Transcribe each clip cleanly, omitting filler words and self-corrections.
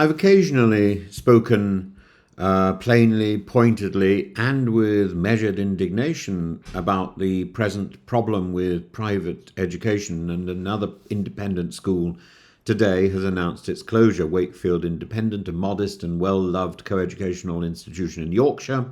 I've occasionally spoken plainly, pointedly, and with measured indignation about the present problem with private education, and another independent school today has announced its closure. Wakefield Independent, a modest and well-loved coeducational institution in Yorkshire,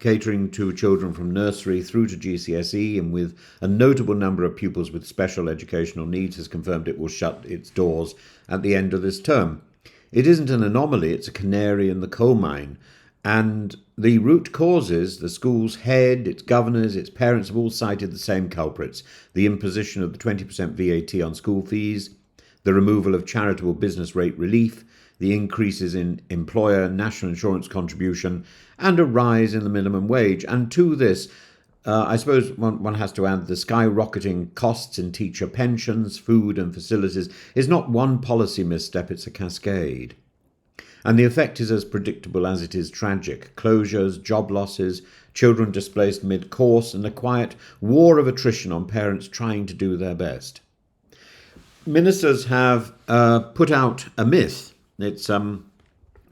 catering to children from nursery through to GCSE and with a notable number of pupils with special educational needs, has confirmed it will shut its doors at the end of this term. It isn't an anomaly, it's a canary in the coal mine. And the root causes, the school's head, its governors, its parents have all cited the same culprits: the imposition of the 20% VAT on school fees, the removal of charitable business rate relief, the increases in employer national insurance contribution, and a rise in the minimum wage. And to this, I suppose one has to add the skyrocketing costs in teacher pensions, food and facilities is not one policy misstep, it's a cascade. And the effect is as predictable as it is tragic: closures, job losses, children displaced mid-course, and a quiet war of attrition on parents trying to do their best. Ministers have put out a myth. It's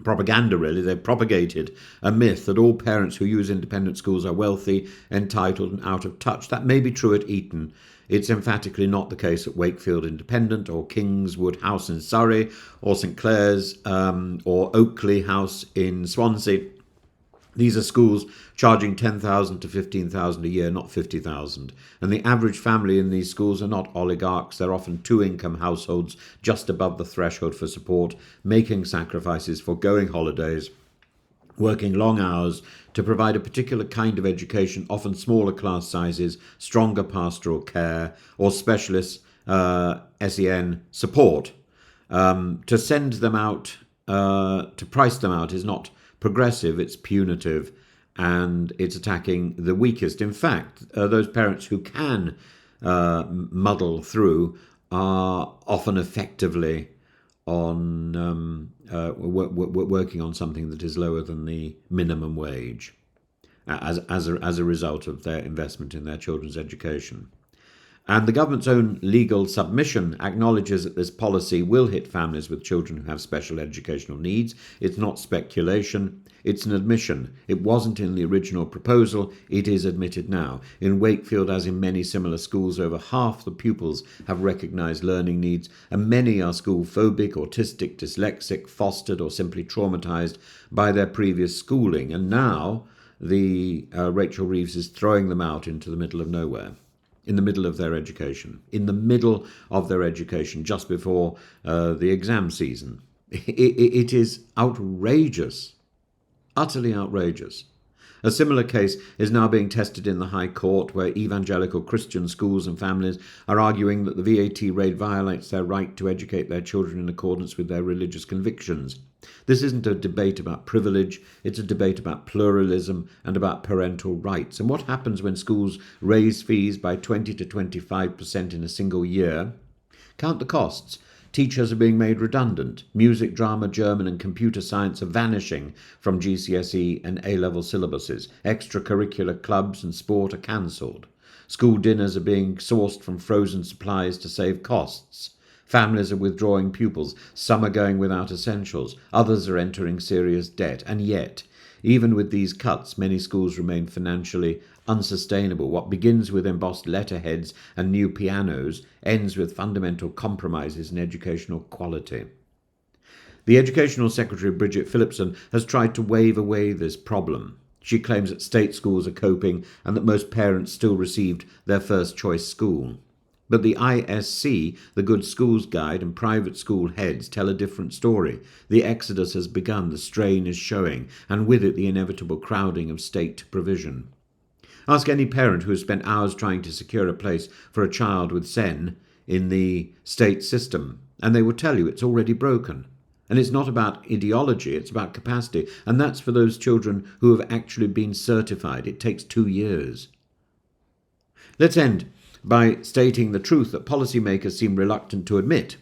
propaganda, really. They've propagated a myth that all parents who use independent schools are wealthy, entitled and out of touch. That may be true at Eton. It's emphatically not the case at Wakefield Independent or Kingswood House in Surrey or St Clair's or Oakley House in Swansea. These are schools charging $10,000 to $15,000 a year, not $50,000. And the average family in these schools are not oligarchs. They're often two-income households just above the threshold for support, making sacrifices, foregoing holidays, working long hours to provide a particular kind of education, often smaller class sizes, stronger pastoral care, or specialist SEN support. To send them out, to price them out is not progressive, it's punitive, and it's attacking the weakest. In fact, those parents who can muddle through are often effectively on working on something that is lower than the minimum wage as a result of their investment in their children's education. And the government's own legal submission acknowledges that this policy will hit families with children who have special educational needs. It's not speculation, it's an admission. It wasn't in the original proposal, it is admitted now. In Wakefield, as in many similar schools, over half the pupils have recognised learning needs, and many are school-phobic, autistic, dyslexic, fostered or simply traumatised by their previous schooling. And now Rachel Reeves is throwing them out into the middle of nowhere. In the middle of their education, just before the exam season. It is outrageous, utterly outrageous. A similar case is now being tested in the High Court, where evangelical Christian schools and families are arguing that the VAT rate violates their right to educate their children in accordance with their religious convictions. This isn't a debate about privilege, it's a debate about pluralism and about parental rights. And what happens when schools raise fees by 20 to 25% in a single year? Count the costs. Teachers are being made redundant. Music, drama, German and computer science are vanishing from GCSE and A-level syllabuses. Extracurricular clubs and sport are cancelled. School dinners are being sourced from frozen supplies to save costs. Families are withdrawing pupils. Some are going without essentials. Others are entering serious debt. And yet, even with these cuts, many schools remain financially unsustainable. What begins with embossed letterheads and new pianos ends with fundamental compromises in educational quality. The Educational Secretary, Bridget Phillipson, has tried to wave away this problem. She claims that state schools are coping and that most parents still received their first choice school. But the ISC, the Good Schools Guide, and private school heads tell a different story. The exodus has begun, the strain is showing, and with it the inevitable crowding of state provision. Ask any parent who has spent hours trying to secure a place for a child with SEN in the state system, and they will tell you it's already broken. And it's not about ideology, it's about capacity, and that's for those children who have actually been certified. It takes 2 years. Let's end by stating the truth that policymakers seem reluctant to admit.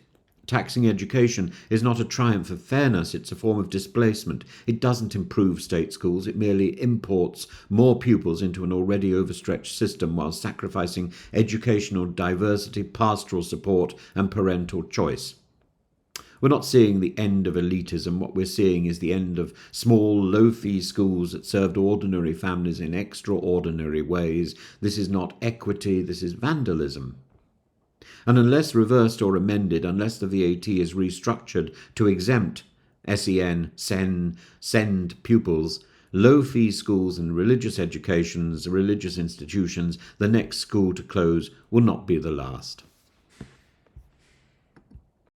Taxing education is not a triumph of fairness, it's a form of displacement. It doesn't improve state schools, it merely imports more pupils into an already overstretched system while sacrificing educational diversity, pastoral support and parental choice. We're not seeing the end of elitism. What we're seeing is the end of small, low-fee schools that served ordinary families in extraordinary ways. This is not equity, this is vandalism. And unless reversed or amended, unless the VAT is restructured to exempt SEN, SEND pupils, low-fee schools and religious educations, religious institutions, the next school to close will not be the last.